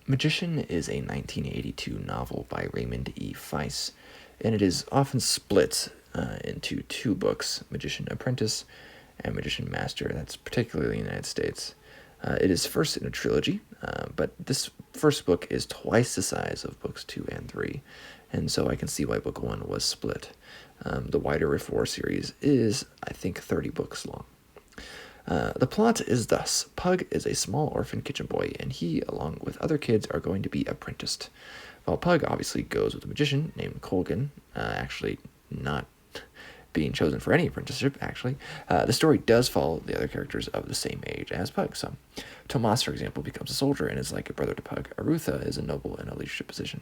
Magician is a 1982 novel by Raymond E. Feist, and it is often split into two books, Magician Apprentice and Magician Master. That's particularly in the United States. It is first in a trilogy, but this first book is twice the size of books 2 and 3, and so I can see why book 1 was split. The wider Riftwar series is, I think, 30 books long. The plot is thus: Pug is a small orphan kitchen boy, and he, along with other kids, are going to be apprenticed. While Pug obviously goes with a magician named Colgan, actually not being chosen for any apprenticeship, actually, the story does follow the other characters of the same age as Pug. So, Tomas, for example, becomes a soldier and is like a brother to Pug. Arutha is a noble in a leadership position.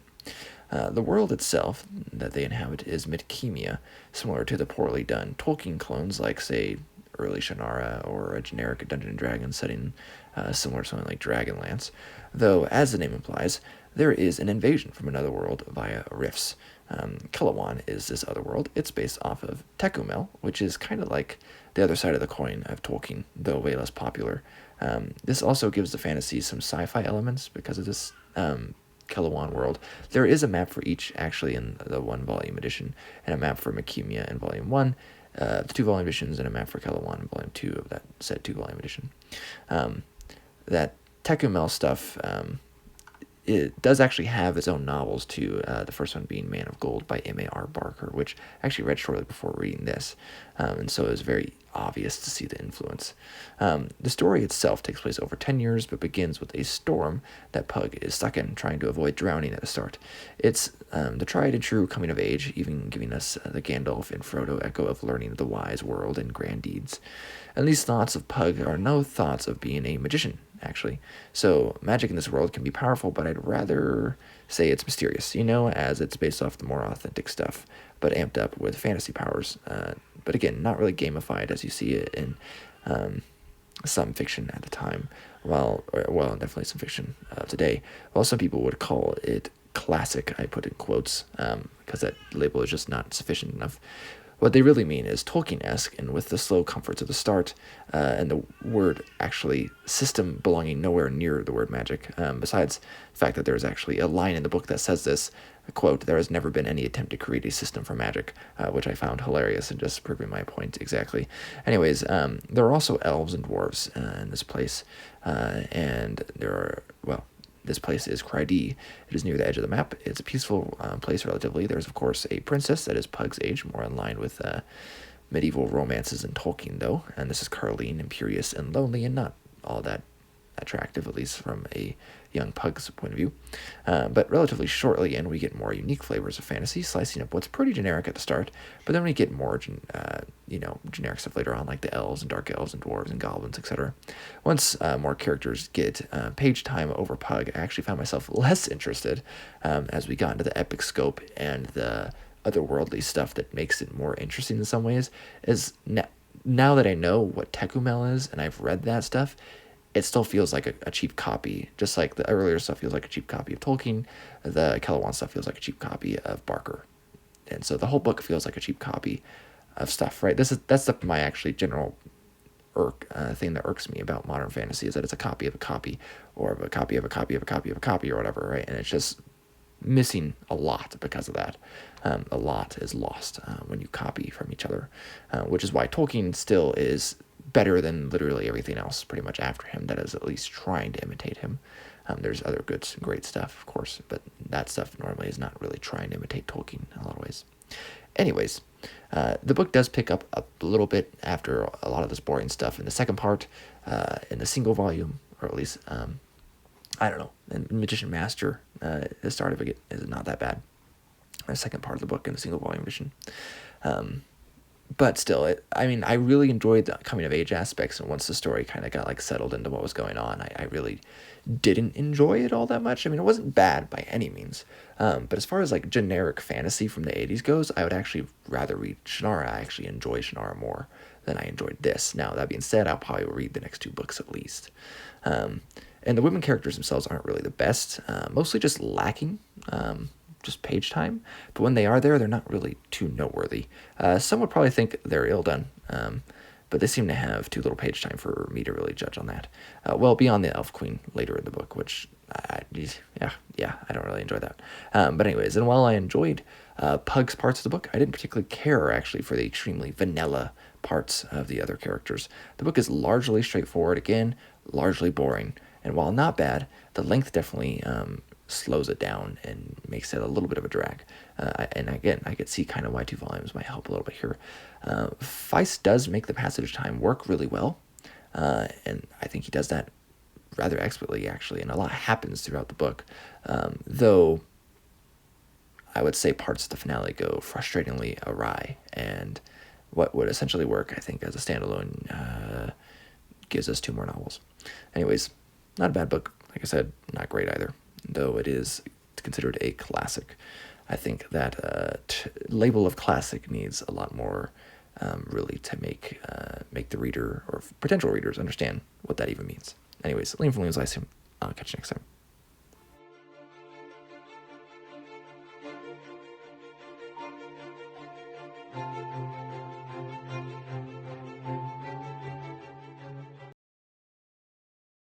The world itself that they inhabit is Midkemia, similar to the poorly done Tolkien clones like, say, early Shannara or a generic Dungeons & Dragons setting similar to something like Dragonlance, though, as the name implies, there is an invasion from another world via rifts. Kilawan is this other world. It's based off of Tecumel, which is kind of like the other side of the coin of Tolkien, though way less popular. This also gives the fantasy some sci-fi elements because of this Kilawan world. There is a map for each, actually, in the one-volume edition, and a map for Makemia in Volume 1, the 2-volume editions, and a map for Kilawan in Volume 2 of that said 2-volume edition. That Tecumel stuff, it does actually have its own novels too, the first one being Man of Gold by M.A.R. Barker, which I actually read shortly before reading this, and so it was very obvious to see the influence. The story itself takes place over 10 years, but begins with a storm that Pug is stuck in, trying to avoid drowning at the start. It's the tried and true coming of age, even giving us the Gandalf and Frodo echo of learning of the wise world and grand deeds. And these thoughts of Pug are no thoughts of being a magician, actually. So magic in this world can be powerful, but I'd rather say it's mysterious, as it's based off the more authentic stuff, but amped up with fantasy powers. But again, not really gamified as you see it in some fiction at the time. Well, definitely some fiction today. While some people would call it classic, I put in quotes, because that label is just not sufficient enough. What they really mean is Tolkien-esque, and with the slow comforts of the start, and the word actually system belonging nowhere near the word magic. Besides the fact that there's actually a line in the book that says this, quote, "There has never been any attempt to create a system for magic," which I found hilarious and just proving my point exactly. Anyways, there are also elves and dwarves in this place, and there are, this place is Crydi. It is near the edge of the map. It's a peaceful place relatively. There's, of course, a princess that is Pug's age, more in line with medieval romances in Tolkien, though. And this is Carleen, imperious and lonely, and not all that attractive, at least from a young Pug's point of view. But relatively shortly in, we get more unique flavors of fantasy, slicing up what's pretty generic at the start, but then we get more, generic stuff later on, like the elves and dark elves and dwarves and goblins, etc. Once more characters get page time over Pug, I actually found myself less interested as we got into the epic scope and the otherworldly stuff that makes it more interesting in some ways. Is now that I know what Tecumel is and I've read that stuff, it still feels like a cheap copy, just like the earlier stuff feels like a cheap copy of Tolkien. The Kilawan stuff feels like a cheap copy of Barker, and so the whole book feels like a cheap copy of stuff. Right? That's my actually general thing that irks me about modern fantasy, is that it's a copy of a copy, or of a copy of a copy of a copy of a copy, or whatever. Right? And it's just missing a lot because of that. A lot is lost when you copy from each other, which is why Tolkien still is better than literally everything else pretty much after him that is at least trying to imitate him. There's other good, great stuff, of course, but that stuff normally is not really trying to imitate Tolkien in a lot of ways. Anyways, the book does pick up a little bit after a lot of this boring stuff in the second part, in the single volume, or at least, I don't know, in Magician Master, the start of it is not that bad. The second part of the book in the single volume edition. But still, I really enjoyed the coming-of-age aspects, and once the story kind of got, settled into what was going on, I really didn't enjoy it all that much. It wasn't bad by any means, but as far as, generic fantasy from the 80s goes, I would actually rather read Shannara. I actually enjoy Shannara more than I enjoyed this. Now, that being said, I'll probably read the next 2 books at least. And the women characters themselves aren't really the best, mostly just lacking, just page time, but when they are there, they're not really too noteworthy. Some would probably think they're ill done, but they seem to have too little page time for me to really judge on that. Beyond the Elf Queen later in the book, which yeah, I don't really enjoy that. But anyways, and while I enjoyed Pug's parts of the book, I didn't particularly care actually for the extremely vanilla parts of the other characters. The book is largely straightforward, again, largely boring, and while not bad, the length definitely slows it down and makes it a little bit of a drag. And again, I could see kind of why 2 volumes might help a little bit here. Feist does make the passage time work really well, and I think he does that rather expertly, actually, and a lot happens throughout the book, though I would say parts of the finale go frustratingly awry, and what would essentially work, I think, as a standalone gives us 2 more novels. Anyways, not a bad book. Like I said, not great either, though it is considered a classic. I think that label of classic needs a lot more, really, to make the reader or potential readers understand what that even means. Anyways, Liam from Liam's Lyceum. I'll catch you next time.